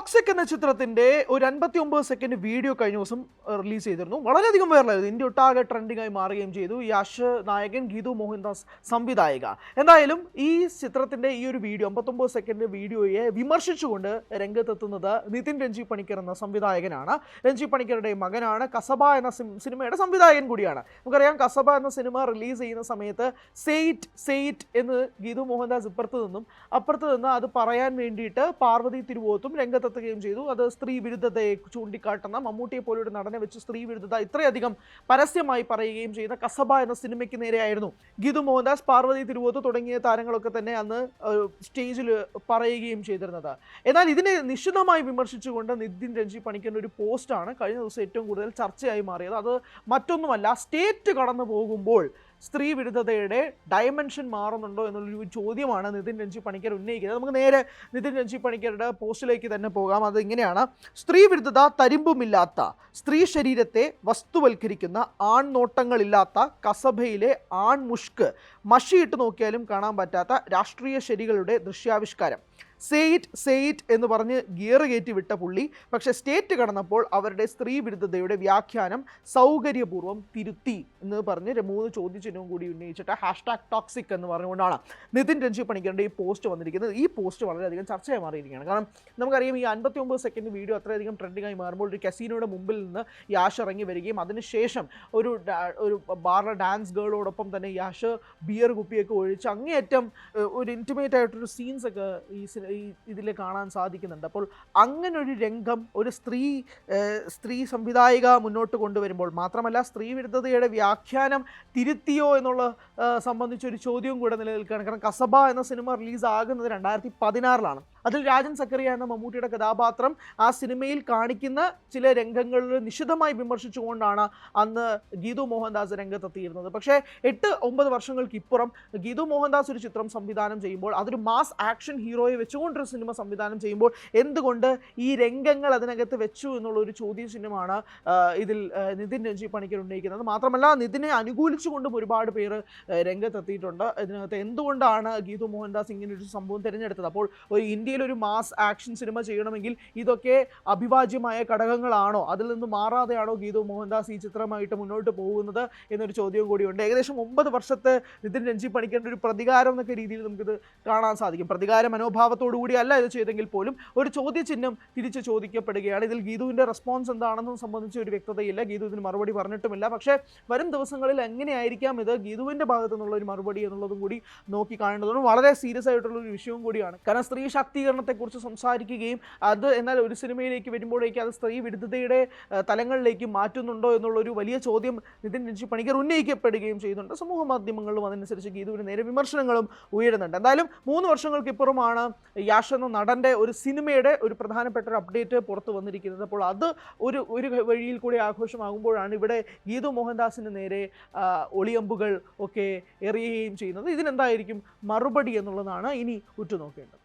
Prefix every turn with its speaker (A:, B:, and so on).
A: Toxic എന്ന ചിത്രത്തിന്റെ ഒരു 59 സെക്കൻഡ് വീഡിയോ കഴിഞ്ഞ ദിവസം റിലീസ് ചെയ്തിരുന്നു. വളരെയധികം വൈറലായിരുന്നു. ഇന്ത്യ ഒട്ടാകെ ട്രെൻഡിംഗ് ആയി മാറുകയും ചെയ്തു. യാഷ് നായകൻ, ഗീതു മോഹൻദാസ് സംവിധായിക. എന്തായാലും ഈ ചിത്രത്തിന്റെ ഈ ഒരു വീഡിയോ 59 സെക്കൻഡ് വീഡിയോയെ വിമർശിച്ചുകൊണ്ട് രംഗത്തെത്തുന്നത് നിതിൻ രഞ്ജി പണിക്കർ എന്ന സംവിധായകനാണ്. രഞ്ജി പണിക്കറുടെ മകനാണ്. കസബ എന്ന സിനിമയുടെ സംവിധായകൻ കൂടിയാണ്. നമുക്കറിയാം, കസബ എന്ന സിനിമ റിലീസ് ചെയ്യുന്ന സമയത്ത് സെയ്റ്റ് എന്ന് ഗീതു മോഹൻദാസ് അപ്പുറത്ത് നിന്ന് അത് പറയാൻ വേണ്ടിയിട്ട് പാർവതി തിരുവോത്തും രംഗത്തെത്തുകയും ചെയ്തു. അത് സ്ത്രീ വിരുദ്ധതയെ ചൂണ്ടിക്കാട്ടുന്ന മമ്മൂട്ടിയെ പോലൊരു നടനെ വെച്ച് സ്ത്രീ വിരുദ്ധത ഇത്രയധികം പരസ്യമായി പറയുകയും ചെയ്യുന്ന കസബ എന്ന സിനിമയ്ക്ക് നേരെയായിരുന്നു ഗീതു മോഹൻദാസ്, പാർവതി തിരുവോത്ത് തുടങ്ങിയ താരങ്ങളൊക്കെ തന്നെ അന്ന് സ്റ്റേജിൽ പറയുകയും ചെയ്തിരുന്നത്. എന്നാൽ ഇതിനെ നിശിതമായി വിമർശിച്ചുകൊണ്ട് നിതിൻ രഞ്ജി പണിക്കറിൻ്റെ ഒരു പോസ്റ്റാണ് കഴിഞ്ഞ ദിവസം ഏറ്റവും കൂടുതൽ ചർച്ചയായി മാറിയത്. അത് മറ്റൊന്നുമല്ല, സ്റ്റേറ്റ് കടന്നു പോകുമ്പോൾ സ്ത്രീ വിരുദ്ധതയുടെ ഡയമെൻഷൻ മാറുന്നുണ്ടോ എന്നുള്ളൊരു ചോദ്യമാണ് നിതിൻ രഞ്ജി പണിക്കർ ഉന്നയിക്കുന്നത്. നമുക്ക് നേരെ നിതിൻ രഞ്ജി പണിക്കരുടെ പോസ്റ്റിലേക്ക് തന്നെ പോകാം. അത് ഇങ്ങനെയാണ്: സ്ത്രീ വിരുദ്ധത തരിമ്പുമില്ലാത്ത, സ്ത്രീ ശരീരത്തെ വസ്തുവൽക്കരിക്കുന്ന, ആൺനോട്ടങ്ങളില്ലാത്ത, കസബയിലെ മഷിയിട്ട് നോക്കിയാലും കാണാൻ പറ്റാത്ത രാഷ്ട്രീയ ശരികളുടെ ദൃശ്യാവിഷ്കാരം. സെയ്റ്റ് എന്ന് പറഞ്ഞ് ഗിയർ കയറ്റി വിട്ട പുള്ളി പക്ഷെ സ്റ്റേറ്റ് കടന്നപ്പോൾ അവരുടെ സ്ത്രീ വിരുദ്ധതയുടെ വ്യാഖ്യാനം സൗകര്യപൂർവ്വം തിരുത്തി എന്ന് പറഞ്ഞ് 3 ചോദ്യചിഹ്നവും കൂടി ഉന്നയിച്ചിട്ട് #ടോക്സിക് എന്ന് പറഞ്ഞുകൊണ്ടാണ് നിതിൻ രഞ്ജി പണിക്കറിൻ്റെ ഈ പോസ്റ്റ് വന്നിരിക്കുന്നത്. ഈ പോസ്റ്റ് വളരെയധികം ചർച്ചയായി മാറിയിരിക്കുകയാണ്. കാരണം നമുക്കറിയാം, ഈ 59 സെക്കൻഡ് വീഡിയോ അത്രയധികം ട്രെൻഡിംഗ് ആയി മാറുമ്പോൾ ഒരു കസീനോയുടെ മുമ്പിൽ നിന്ന് യാഷ് ഇറങ്ങി വരികയും അതിനുശേഷം ഒരു ബാറിലെ ഡാൻസ് ഗേളോടൊപ്പം തന്നെ യാഷ് ബിയർ കുപ്പിയൊക്കെ ഒഴിച്ച് അങ്ങേയറ്റം ഒരു ഇൻറ്റിമേറ്റ് ആയിട്ടൊരു സീൻസ് ഒക്കെ ഇതിൽ കാണാൻ സാധിക്കുന്നുണ്ട്. അപ്പോൾ അങ്ങനെ ഒരു രംഗം ഒരു സ്ത്രീ സംവിധായിക മുന്നോട്ട് കൊണ്ടുവരുമ്പോൾ മാത്രമല്ല, സ്ത്രീ വിരുദ്ധതയുടെ വ്യാഖ്യാനം തിരുത്തിയോ എന്നുള്ള സംബന്ധിച്ചൊരു ചോദ്യവും കൂടെ നിലനിൽക്കുകയാണ്. കാരണം കസബ എന്ന സിനിമ റിലീസാകുന്നത് 2016-ലാണ്. അതിൽ രാജൻ സക്കറിയ എന്ന മമ്മൂട്ടിയുടെ കഥാപാത്രം ആ സിനിമയിൽ കാണിക്കുന്ന ചില രംഗങ്ങളിൽ നിശിതമായി വിമർശിച്ചുകൊണ്ടാണ് അന്ന് ഗീതു മോഹൻദാസ് രംഗത്തെത്തിയിരുന്നത്. പക്ഷേ 8-9 വർഷങ്ങൾക്ക് ഇപ്പുറം ഗീതു മോഹൻദാസ് ഒരു ചിത്രം സംവിധാനം ചെയ്യുമ്പോൾ, അതൊരു മാസ് ആക്ഷൻ ഹീറോയെ വെച്ചുകൊണ്ടൊരു സിനിമ സംവിധാനം ചെയ്യുമ്പോൾ എന്തുകൊണ്ട് ഈ രംഗങ്ങൾ അതിനകത്ത് വെച്ചു എന്നുള്ളൊരു ചോദ്യചിഹ്നമാണ് ഇതിൽ നിതിൻ രഞ്ജി പണിക്കർ ഉന്നയിക്കുന്നത്. മാത്രമല്ല, നിതിനെ അനുകൂലിച്ചുകൊണ്ടും ഒരുപാട് പേര് രംഗത്തെത്തിയിട്ടുണ്ട്. ഇതിനകത്ത് എന്തുകൊണ്ടാണ് ഗീതു മോഹൻദാസ് ഇങ്ങനൊരു സംഭവം തിരഞ്ഞെടുത്തത്? അപ്പോൾ ഒരു ഒരു മാസ് ആക്ഷൻ സിനിമ ചെയ്യണമെങ്കിൽ ഇതൊക്കെ അഭിവാജ്യമായ ഘടകങ്ങളാണോ? അതിൽ നിന്ന് മാറാതെയാണോ ഗീതു മോഹൻദാസ് ഈ ചിത്രമായിട്ട് മുന്നോട്ട് പോകുന്നത് എന്നൊരു ചോദ്യവും കൂടിയുണ്ട്. ഏകദേശം 9 വർഷത്തെ നിതിൻ രഞ്ജി പണിക്കേണ്ട ഒരു പ്രതികാരം എന്നൊക്കെ രീതിയിൽ നമുക്കിത് കാണാൻ സാധിക്കും. പ്രതികാര മനോഭാവത്തോടു കൂടിയല്ല ഇത് ചെയ്തെങ്കിൽ പോലും ഒരു ചോദ്യചിഹ്നം തിരിച്ച് ചോദിക്കപ്പെടുകയാണ്. ഇതിൽ ഗീതുവിൻ്റെ റെസ്പോൺസ് എന്താണെന്നും സംബന്ധിച്ച് ഒരു വ്യക്തതയില്ല. ഗീതു ഇതിന് മറുപടി പറഞ്ഞിട്ടുമില്ല. പക്ഷേ വരും ദിവസങ്ങളിൽ എങ്ങനെയായിരിക്കാം ഇത് ഗീതുവിൻ്റെ ഭാഗത്തു നിന്നുള്ള ഒരു മറുപടി എന്നുള്ളതും കൂടി നോക്കി കാണേണ്ടതുകൊണ്ട് വളരെ സീരിയസ് ആയിട്ടുള്ളൊരു വിഷയവും കൂടിയാണ്. കാരണം സ്ത്രീ ശാക്തീകരണത്തെക്കുറിച്ച് സംസാരിക്കുകയും എന്നാൽ ഒരു സിനിമയിലേക്ക് വരുമ്പോഴേക്കും അത് സ്ത്രീ വിരുദ്ധതയുടെ തലങ്ങളിലേക്ക് മാറ്റുന്നുണ്ടോ എന്നുള്ളൊരു വലിയ ചോദ്യം നിതിൻ രഞ്ജി പണിക്കർ ഉന്നയിക്കപ്പെടുകയും ചെയ്യുന്നുണ്ട്. സമൂഹ മാധ്യമങ്ങളിലും അതനുസരിച്ച് ഗീതുവിന് നേരെ വിമർശനങ്ങളും ഉയരുന്നുണ്ട്. എന്തായാലും 3 വർഷങ്ങൾക്ക് ഇപ്പുറമാണ് യാഷ് എന്ന നടൻ്റെ ഒരു സിനിമയുടെ ഒരു പ്രധാനപ്പെട്ട ഒരു അപ്ഡേറ്റ് പുറത്തു വന്നിരിക്കുന്നത്. അപ്പോൾ അത് ഒരു വഴിയിൽ കൂടി ആഘോഷമാകുമ്പോഴാണ് ഇവിടെ ഗീതു മോഹൻദാസിന് നേരെ ഒളിയമ്പുകൾ ഒക്കെ എറിയുകയും ചെയ്യുന്നത്. ഇതിനെന്തായിരിക്കും മറുപടി എന്നുള്ളതാണ് ഇനി ഉറ്റുനോക്കേണ്ടത്.